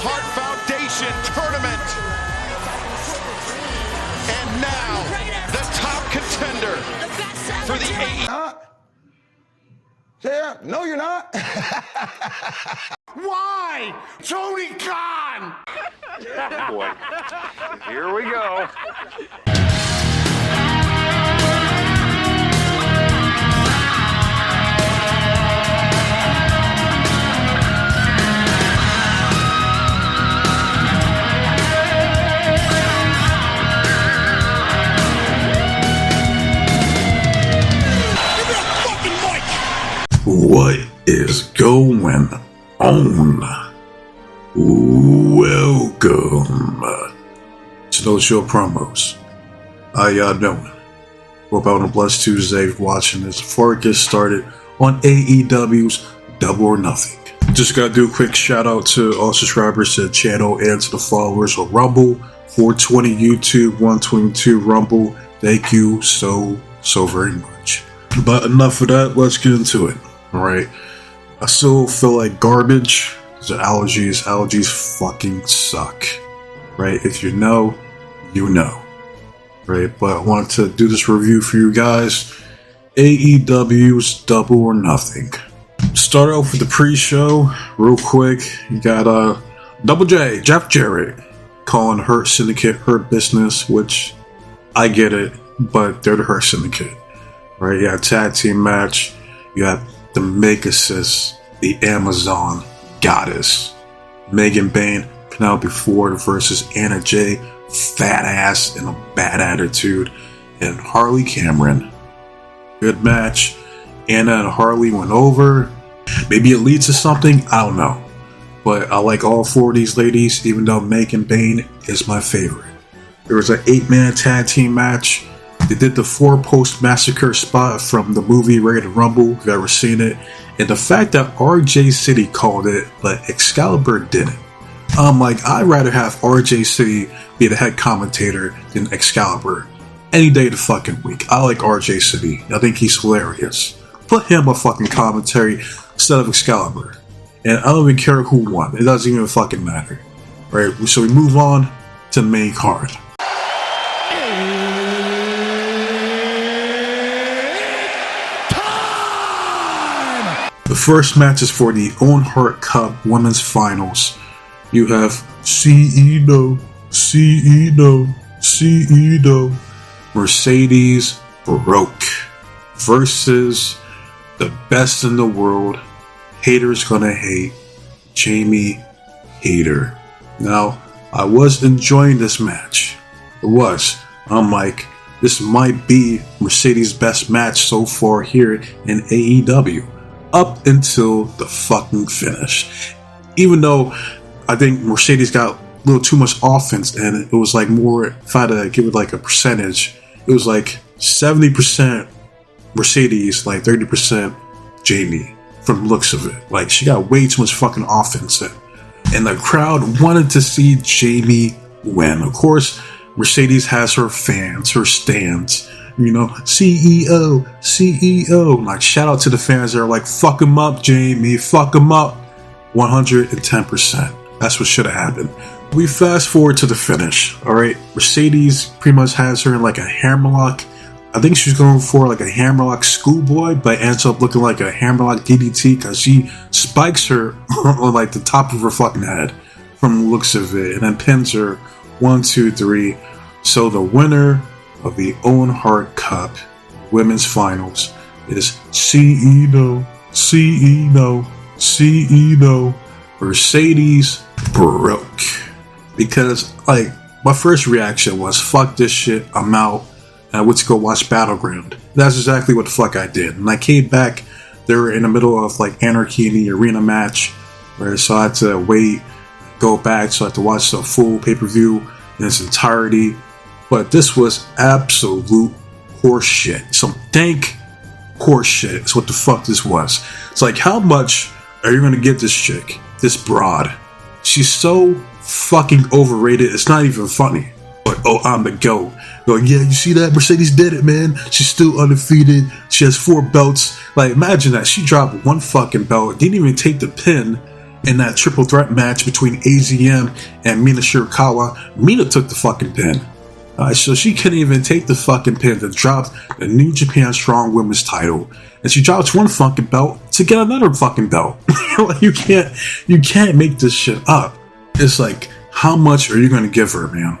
Hart Foundation tournament. And now, the top contender for the AEW. Yeah, no, you're not. Why? Tony Khan! Boy, here we go. What is going on? Welcome to those show promos. How y'all doing? Hope out on a blessed Tuesday watching this before it gets started on AEW's Double or Nothing. Just gotta do a quick shout out to all subscribers to the channel and to the followers of Rumble, 420 YouTube, 122 Rumble. Thank you so very much. But enough of that, let's get into it. Alright, I still feel like garbage. The allergies fucking suck. Right, if you know, you know. Right, but I wanted to do this review for you guys. AEW's Double or Nothing. Start off with the pre-show, real quick. You got Double J, Jeff Jarrett, calling Hurt Syndicate Hurt Business, which I get it, but they're the Hurt Syndicate. Right, you got a tag team match. You have the Megasis, the Amazon Goddess, Megan Bayne, Penelope Ford versus Anna Jay, fat ass and a bad attitude, and Harley Cameron. Good match. Anna and Harley went over. Maybe it leads to something, I don't know. But I like all four of these ladies, even though Megan Bayne is my favorite. There was an 8-man tag team match. They did the 4-post massacre spot from the movie Ready to Rumble, if you've ever seen it. And the fact that RJ City called it, but Excalibur didn't. I'm like, I'd rather have RJ City be the head commentator than Excalibur. Any day of the fucking week. I like RJ City. I think he's hilarious. Put him a fucking commentary instead of Excalibur. And I don't even care who won. It doesn't even fucking matter. Right, so we move on to the main card. The first match is for the Owen Hart Cup Women's Finals. You have CEO Mercedes Baroque versus the best in the world, Hayter's Gonna Hate, Jamie Hayter. Now, I was enjoying this match. It was. I'm like, this might be Mercedes' best match so far here in AEW. Up until the fucking finish. Even though I think Mercedes got a little too much offense, and it was like more, if I had to give it like a percentage, it was like 70% Mercedes, like 30% Jamie, from the looks of it. Like, she got way too much fucking offense in. And the crowd wanted to see Jamie win. Of course, Mercedes has her fans, her stands. You know, CEO. Like, shout out to the fans that are like, fuck him up, Jamie, fuck him up. 110%. That's what should have happened. We fast forward to the finish. Alright, Mercedes pretty much has her in like a hammerlock. I think she's going for like a hammerlock schoolboy, but ends up looking like a hammerlock DDT because she spikes her on like the top of her fucking head from the looks of it, and then pins her 1, 2, 3. So the winner of the Owen Hart Cup Women's Finals is CEO Mercedes Baroque. Because, like, my first reaction was, fuck this shit, I'm out, and I went to go watch Battleground. That's exactly what the fuck I did. And I came back, they were in the middle of, like, Anarchy in the Arena match, where so I had to wait, go back, so I had to watch the full pay-per-view in its entirety. But this was absolute horseshit. Some dank horseshit is what the fuck this was. It's like, how much are you gonna get this chick, this broad? She's so fucking overrated, it's not even funny. But, oh, I'm the GOAT. Like, yeah, you see that? Mercedes did it, man. She's still undefeated. She has 4 belts. Like, imagine that. She dropped 1 fucking belt, didn't even take the pin, In that triple threat match between AZM and Mina Shirakawa, Mina took the fucking pin. So she couldn't even take the fucking pin to drop the New Japan Strong Women's title. And she drops one fucking belt to get another fucking belt. Like, you can't make this shit up. It's like, how much are you going to give her, man?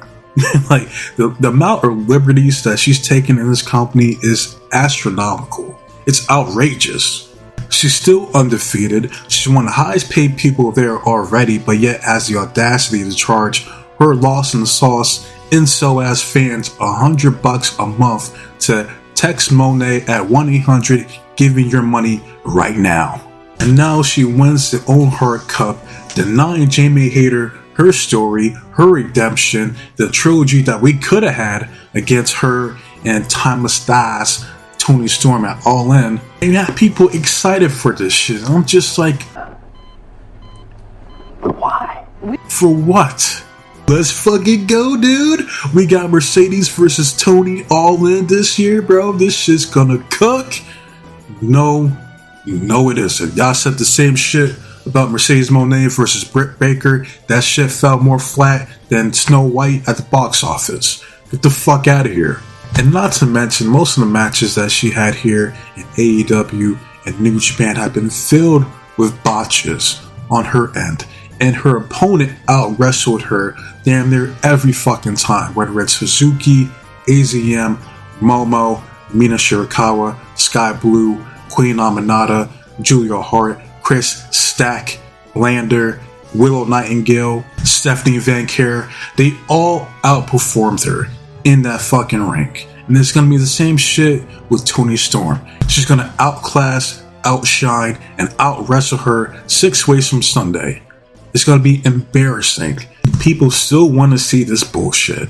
Like, the amount of liberties that she's taken in this company is astronomical. It's outrageous. She's still undefeated. She's one of the highest paid people there already, but yet has the audacity to charge her lost in the sauce incel-ass fans $100 a month to text Monet at 1-800 "Give me your money right now." And now she wins the Own Heart Cup, denying Jamie Hayter her story, her redemption, the trilogy that we could have had against her and Timeless Thighs, Tony Storm at All In. And you have people excited for this shit. I'm just like, Why? for what? Let's fucking go, dude. We got Mercedes versus Tony All In this year, bro. This shit's gonna cook. No, it isn't. Y'all said the same shit about Mercedes Moné versus Britt Baker. That shit fell more flat than Snow White at the box office. Get the fuck out of here. And not to mention, most of the matches that she had here in AEW and New Japan have been filled with botches on her end. And her opponent out-wrestled her damn near every fucking time, whether it's Suzuki, AZM, Momo, Mina Shirakawa, Sky Blue, Queen Aminata, Julia Hart, Chris Stack, Lander, Willow Nightingale, Stephanie Van Care. They all outperformed her in that fucking ring. And it's gonna be the same shit with Toni Storm. She's gonna outclass, outshine, and out-wrestle her 6 ways from Sunday. It's going to be embarrassing. People still want to see this bullshit.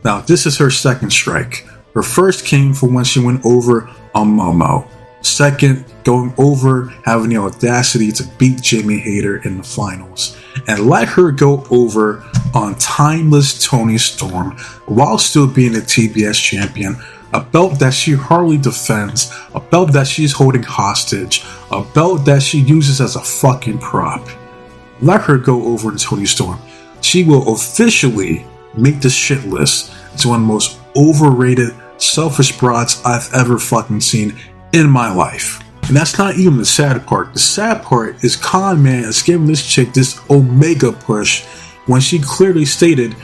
Now, this is her second strike. Her first came from when she went over on Momo. Second, going over, having the audacity to beat Jamie Hayter in the finals. And let her go over on Timeless Toni Storm while still being a TBS champion. A belt that she hardly defends. A belt that she's holding hostage. A belt that she uses as a fucking prop. Let her go over to Toni Storm. She will officially make the shit list as one of the most overrated, selfish broads I've ever fucking seen in my life. And that's not even the sad part. The sad part is Con Man is giving this chick this Omega push when she clearly stated,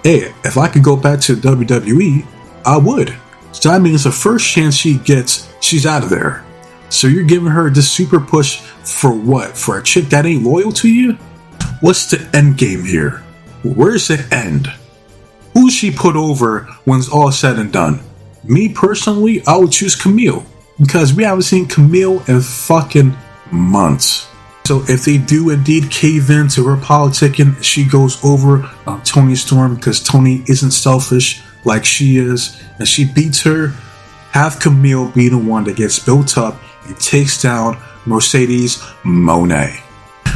hey, if I could go back to WWE, I would. So that means the first chance she gets, she's out of there. So you're giving her this super push for what? For a chick that ain't loyal to you? What's the end game here? Where's the end? Who's she put over when it's all said and done? Me personally, I would choose Camille. Because we haven't seen Camille in fucking months. So if they do indeed cave in to her politicking, she goes over on Toni Storm because Toni isn't selfish like she is. And she beats her. Have Camille be the one that gets built up and takes down Mercedes Moné.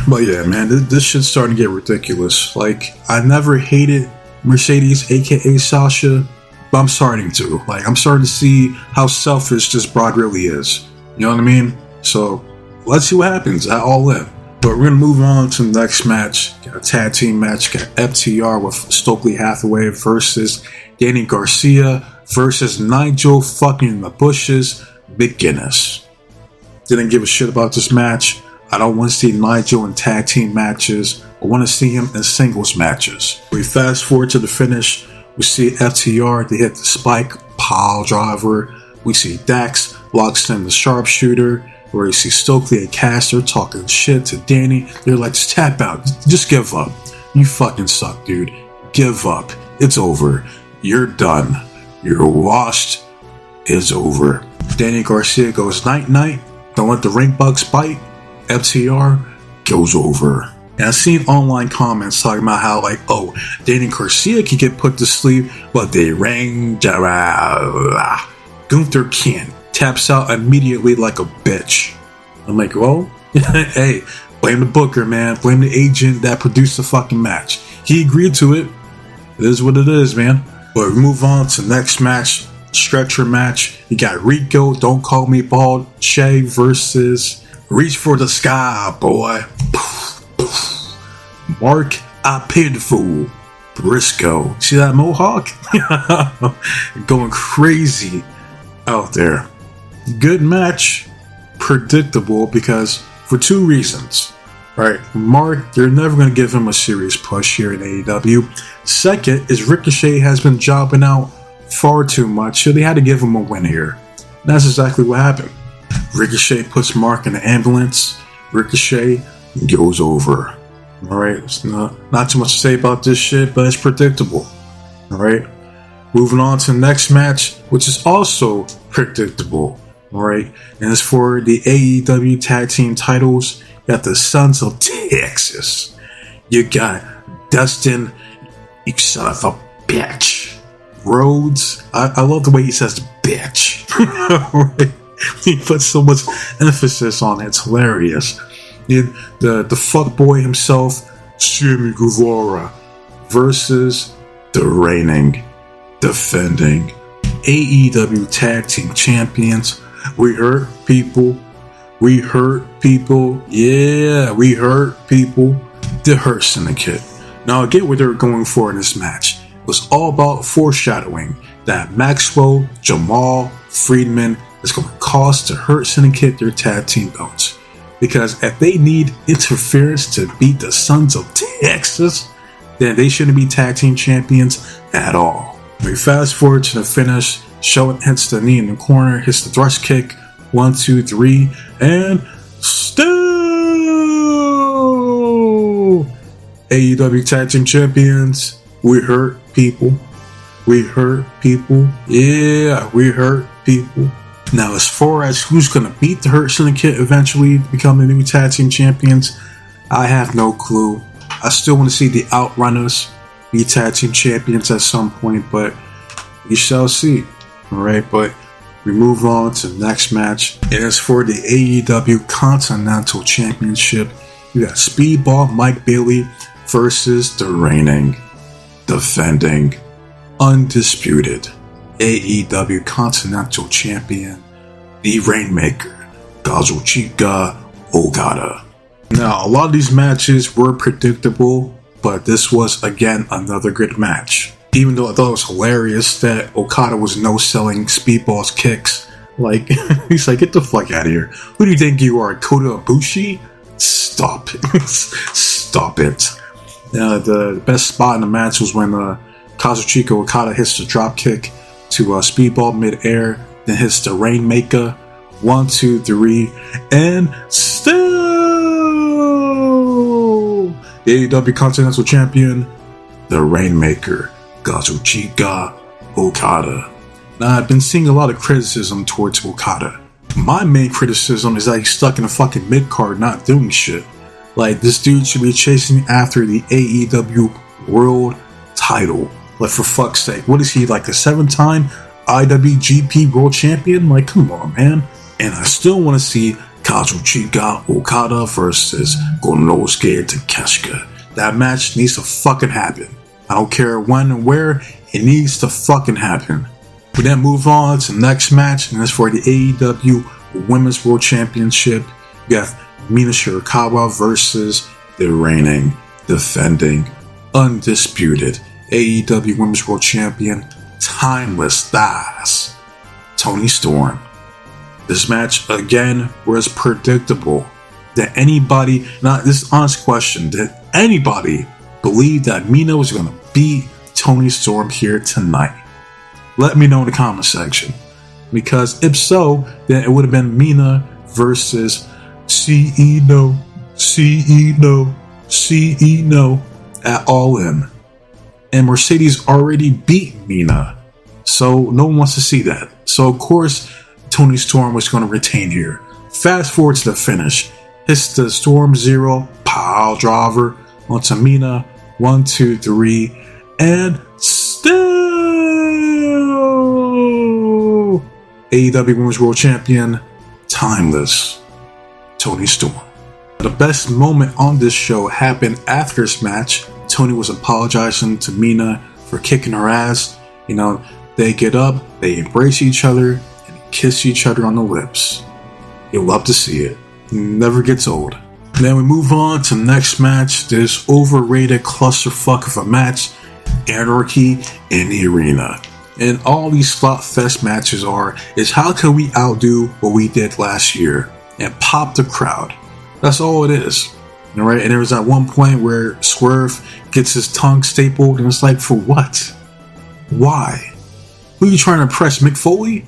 But yeah, man, this shit's starting to get ridiculous. Like, I never hated Mercedes, aka Sasha, but I'm starting to. Like, I'm starting to see how selfish this broad really is. You know what I mean? So, let's see what happens at All In. But we're gonna move on to the next match. Got a tag team match. Got FTR with Stokely Hathaway versus Danny Garcia versus Nigel fucking in the bushes McGuinness. Didn't give a shit about this match. I don't want to see Nigel in tag team matches. I want to see him in singles matches. We fast forward to the finish. We see FTR. They hit the spike pile driver. We see Dax locks in the sharpshooter. Where you see Stokely and Caster talking shit to Danny. They're like, just tap out. Just give up. You fucking suck, dude. Give up. It's over. You're done. You're washed. It's over. Danny Garcia goes night-night. Don't let the ring bugs bite. FTR goes over. And I've seen online comments talking about how, like, oh, Danny Garcia can get put to sleep, but they ring. Gunther can't. Taps out immediately like a bitch. I'm like, well, hey, blame the booker, man. Blame the agent that produced the fucking match. He agreed to it. It is what it is, man. But we move on to the next match. Stretcher match. You got Rico, Don't Call Me Bald, Shay versus Reach for the Sky, boy. Mark a Pitiful Briscoe. See that mohawk? Going crazy out there. Good match. Predictable because for two reasons. Right, Mark, they're never going to give him a serious push here in AEW. Second is Ricochet has been jobbing out far too much, so they had to give him a win here. And that's exactly what happened. Ricochet puts Mark in the ambulance. Ricochet goes over. Alright, it's not too much to say about this shit, but it's predictable. Alright, moving on to the next match, which is also predictable. Alright, and it's for the AEW Tag Team titles. You got the Sons of Texas. You got Dustin, you son of a bitch. Rhodes, I love the way he says bitch. Right? He puts so much emphasis on it. It's hilarious. The fuck boy himself, Sammy Guevara, versus the reigning, defending AEW Tag Team Champions. We hurt people. We hurt people. Yeah, we hurt people. The Hurt Syndicate. Now I get what they were going for in this match. It was all about foreshadowing that Maxwell, Jamal, Friedman is going to cost the Hurt Syndicate their tag team belts. Because if they need interference to beat the Sons of Texas, then they shouldn't be tag team champions at all. We fast forward to the finish. Shelton hits the knee in the corner, hits the thrust kick. 1, 2, 3, and still AEW Tag Team Champions. We hurt people. We hurt people. Yeah, we hurt people. Now, as far as who's going to beat the Hurt Syndicate eventually to become the new Tag Team Champions, I have no clue. I still want to see the Outrunners be Tag Team Champions at some point, but we shall see. Alright, but we move on to the next match. It is for the AEW Continental Championship. You got Speedball Mike Bailey versus the reigning, defending, undisputed AEW Continental Champion, the Rainmaker, Kazuchika Okada. Now, a lot of these matches were predictable, but this was again another good match. Even though I thought it was hilarious that Okada was no-selling Speedball's kicks. Like, he's like, get the fuck out of here. Who do you think you are, Kota Ibushi? Stop it. Stop it. The best spot in the match was when Kazuchika Okada hits the drop kick to Speedball mid-air, then hits the Rainmaker. 1, 2, 3, and still the AEW Continental Champion, the Rainmaker, Kazuchika Okada. Now, I've been seeing a lot of criticism towards Okada. My main criticism is that he's stuck in a fucking mid-card not doing shit. Like, this dude should be chasing after the AEW World title. Like, for fuck's sake, what is he, like a 7-time IWGP World Champion? Like, come on, man. And I still want to see Kazuchika Okada versus Konosuke Takeshita. That match needs to fucking happen. I don't care when and where, it needs to fucking happen. We then move on to the next match, and that's for the AEW Women's World Championship. You got Mina Shirakawa versus the reigning, defending, undisputed AEW Women's World Champion, Timeless Thighs, Toni Storm. This match, again, was predictable. Did anybody, not this honest question, did anybody believe that Mina was going to beat Toni Storm here tonight? Let me know in the comment section. Because if so, then it would have been Mina versus CEO at All In. And Mercedes already beat Mina. So no one wants to see that. So of course, Toni Storm was going to retain here. Fast forward to the finish. Hits the Storm Zero pile driver onto Mina. 1, 2, 3, and still AEW Women's World Champion, Timeless Toni Storm. The best moment on this show happened after this match. Toni was apologizing to Mina for kicking her ass. You know, they get up, they embrace each other, and kiss each other on the lips. You'll love to see it. Never gets old. Then we move on to the next match. This overrated clusterfuck of a match, Anarchy in the Arena. And all these slot fest matches is how can we outdo what we did last year and pop the crowd. That's all it is. All right, and there was that one point where Swerve gets his tongue stapled, and it's like, for what? Why? Who are you trying to impress, Mick Foley?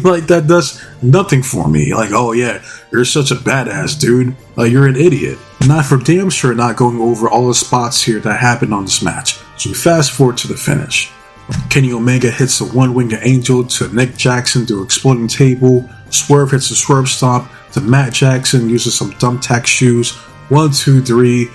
Like, that does nothing for me. Like, oh yeah, you're such a badass, dude. Like, you're an idiot. And I for damn sure not going over all the spots here that happened on this match. So we fast forward to the finish. Kenny Omega hits a one-winged angel to Nick Jackson through exploding table. Swerve hits a swerve stomp to Matt Jackson, uses some thumbtack shoes. 1, 2, 3.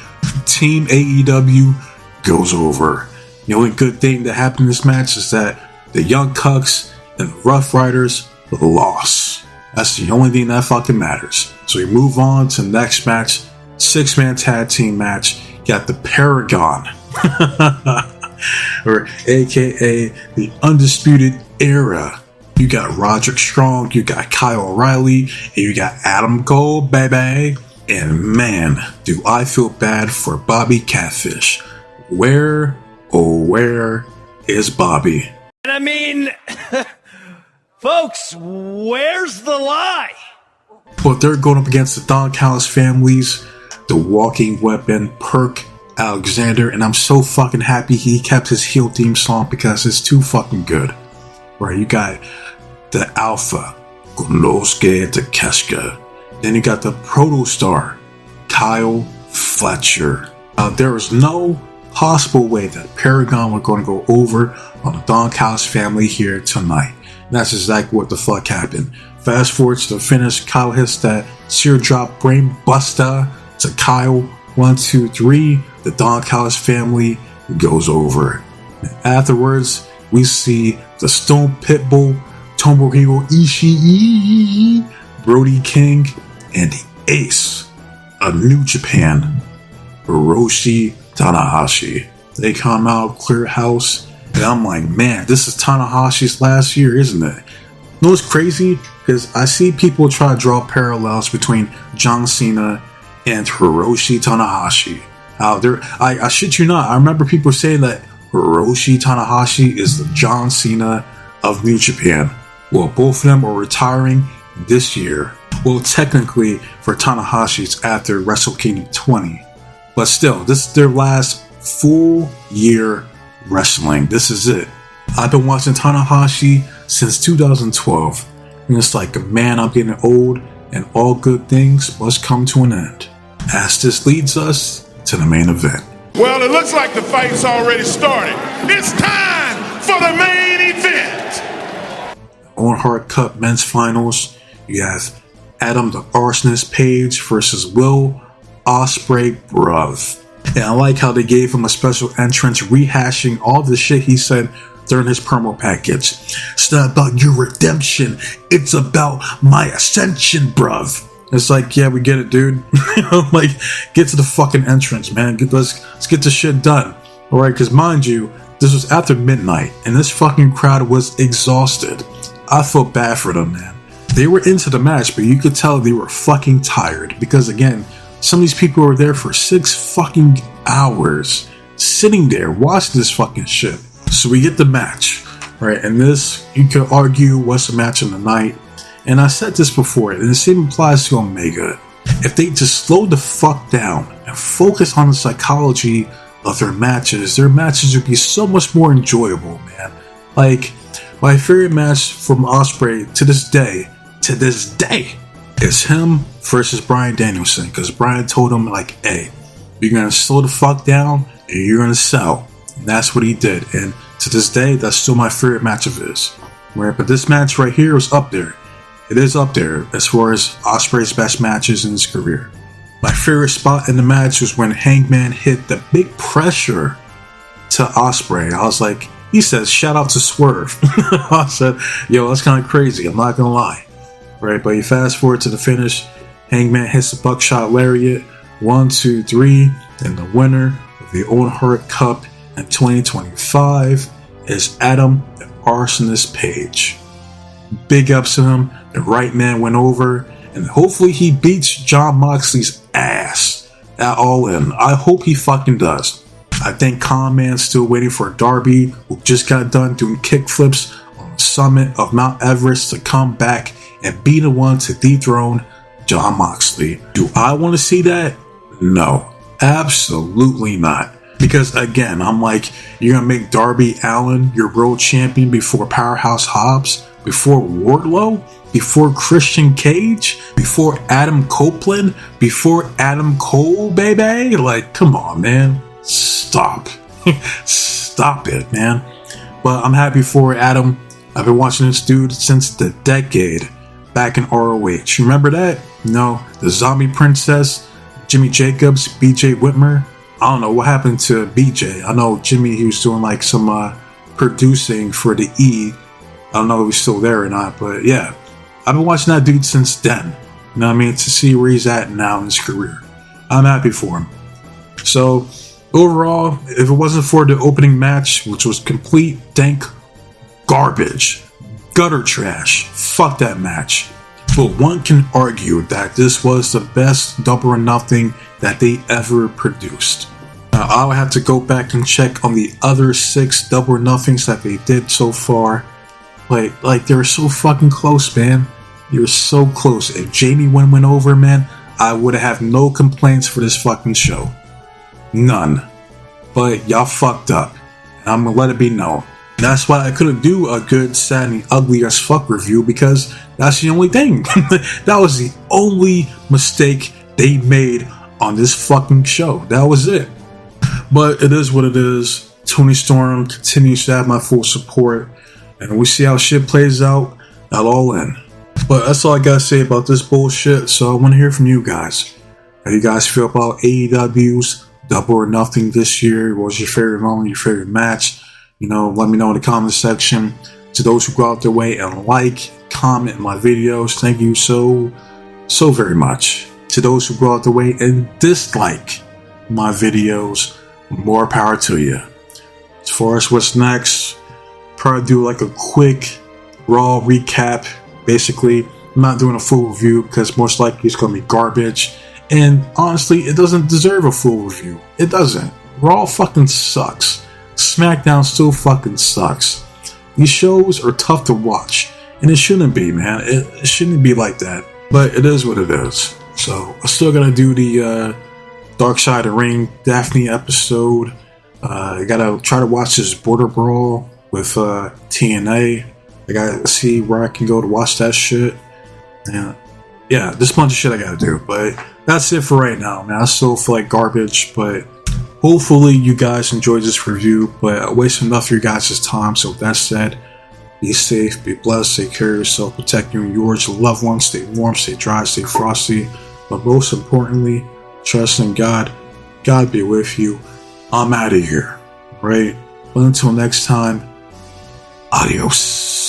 Team AEW goes over. The only good thing that happened in this match is that the Young Cucks and the Rough Riders lost. That's the only thing that fucking matters. So we move on to the next match. 6-man tag team match. Got the Paragon. Or aka the Undisputed Era. You got Roderick Strong, you got Kyle O'Reilly, and you got Adam Cole, baby. And man, do I feel bad for Bobby Catfish. Where, oh where is Bobby? And I mean, folks, where's the lie? But they're going up against the Don Callis families, the Walking Weapon, Perk, Alexander, and I'm so fucking happy he kept his heel theme song because it's too fucking good. Right, you got the Alpha, Konosuke Takeshita. Then you got the Protostar, Kyle Fletcher. There is no possible way that Paragon were going to go over on the Don Callis family here tonight. And that's exactly what the fuck happened. Fast forward to the finish, Kyle hits that teardrop brain buster to Kyle. 1, 2, 3. The Don Callis family goes over. And afterwards, we see the Stone Pitbull, Tomohiro Ishii, Brody King, and the ace of New Japan, Hiroshi Tanahashi. They come out, clear house, and I'm like, man, this is Tanahashi's last year, isn't it? You know what's crazy? Because I see people try to draw parallels between John Cena and Hiroshi Tanahashi. I shit you not, I remember people saying that Hiroshi Tanahashi is the John Cena of New Japan. Well, both of them are retiring this year. Well, technically, for Tanahashi, it's after Wrestle Kingdom 20. But still, this is their last full year wrestling. This is it. I've been watching Tanahashi since 2012. And it's like, man, I'm getting old, and all good things must come to an end. As this leads us to the main event. Well, it looks like the fight's already started. It's time for the main event. On Hard Cup Men's Finals, you have Adam the Arsonist Page versus Will Ospreay, bruv. And I like how they gave him a special entrance rehashing all the shit he said during his promo package. It's not about your redemption, it's about my ascension, bruv. It's like, yeah, we get it, dude. Like, get to the fucking entrance, man. Let's get this shit done. Alright, because mind you, this was after midnight, and this fucking crowd was exhausted. I felt bad for them, man. They were into the match, but you could tell they were fucking tired. Because again, some of these people were there for 6 fucking hours, sitting there, watching this fucking shit. So we get the match, right? And this, you could argue, was the match of the night. And I said this before, and the same applies to Omega. If they just slow the fuck down and focus on the psychology of their matches would be so much more enjoyable, man. Like, my favorite match from Ospreay to this day, is him versus Bryan Danielson. Because Bryan told him, like, hey, you're going to slow the fuck down and you're going to sell. And that's what he did. And to this day, that's still my favorite match of his. Right? But this match right here is up there. It is up there as far as Ospreay's best matches in his career. My favorite spot in the match was when Hangman hit the big pressure to Ospreay. I was like, he says, shout out to Swerve. I said, yo, that's kind of crazy. I'm not going to lie. Right, but you fast forward to the finish. Hangman hits the buckshot lariat. 1, 2, 3. And the winner of the Owen Hart Cup in 2025 is Adam the Arsonist Page. Big ups to him. The right man went over, and hopefully he beats Jon Moxley's ass at All In. I hope he fucking does. I think Con Man's still waiting for Darby, who just got done doing kickflips on the summit of Mount Everest, to come back and be the one to dethrone Jon Moxley. Do I want to see that? No, absolutely not. Because again, I'm like, you're gonna make Darby Allin your world champion before Powerhouse Hobbs, before Wardlow, before Christian Cage, before Adam Copeland, before Adam Cole, baby? Like, come on, man. Stop. Stop it, man. But I'm happy for Adam. I've been watching this dude since the decade back in ROH. Remember that? No, the Zombie Princess, Jimmy Jacobs, BJ Whitmer. I don't know what happened to BJ. I know Jimmy, he was doing like some producing for the E. I don't know if he's still there or not, but yeah. I've been watching that dude since then. You know what I mean? To see where he's at now in his career. I'm happy for him. So, overall, if it wasn't for the opening match, which was complete dank garbage, gutter trash, fuck that match. But one can argue that this was the best Double or Nothing that they ever produced. Now, I would have to go back and check on the other 6 Double or Nothings that they did so far. Like they were so fucking close, man. They were so close. If Jamie went over, man, I would have no complaints for this fucking show. None. But y'all fucked up. And I'm gonna let it be known. And that's why I couldn't do a good, sad, and ugly as fuck review, because that's the only thing. That was the only mistake they made on this fucking show. That was it. But it is what it is. Tony Storm continues to have my full support. And we see how shit plays out at All In. But that's all I gotta say about this bullshit. So I want to hear from you guys. How you guys feel about AEW's Double or Nothing this year? What was your favorite moment, your favorite match? You know, let me know in the comment section. To those who go out their way and like, comment my videos, thank you so very much. To those who go out their way and dislike my videos, more power to you. As far as what's next, probably do like a quick Raw recap. Basically, I'm not doing a full review because most likely it's going to be garbage. And honestly, it doesn't deserve a full review. It doesn't. Raw fucking sucks. SmackDown still fucking sucks. These shows are tough to watch. And it shouldn't be, man. It shouldn't be like that. But it is what it is. So, I'm still going to do the Dark Side of the Ring Daphne episode. I got to try to watch this Border Brawl with TNA. I got to see where I can go to watch that shit. And yeah, this bunch of shit I got to do. But that's it for right now, man. I still feel like garbage, but hopefully you guys enjoyed this review. But I wasted enough of your guys' time. So with that said, be safe, be blessed, take care of yourself, protect you and yours, your loved ones, stay warm, stay dry, stay frosty. But most importantly, trust in God. God be with you. I'm out of here, right? But until next time, adios.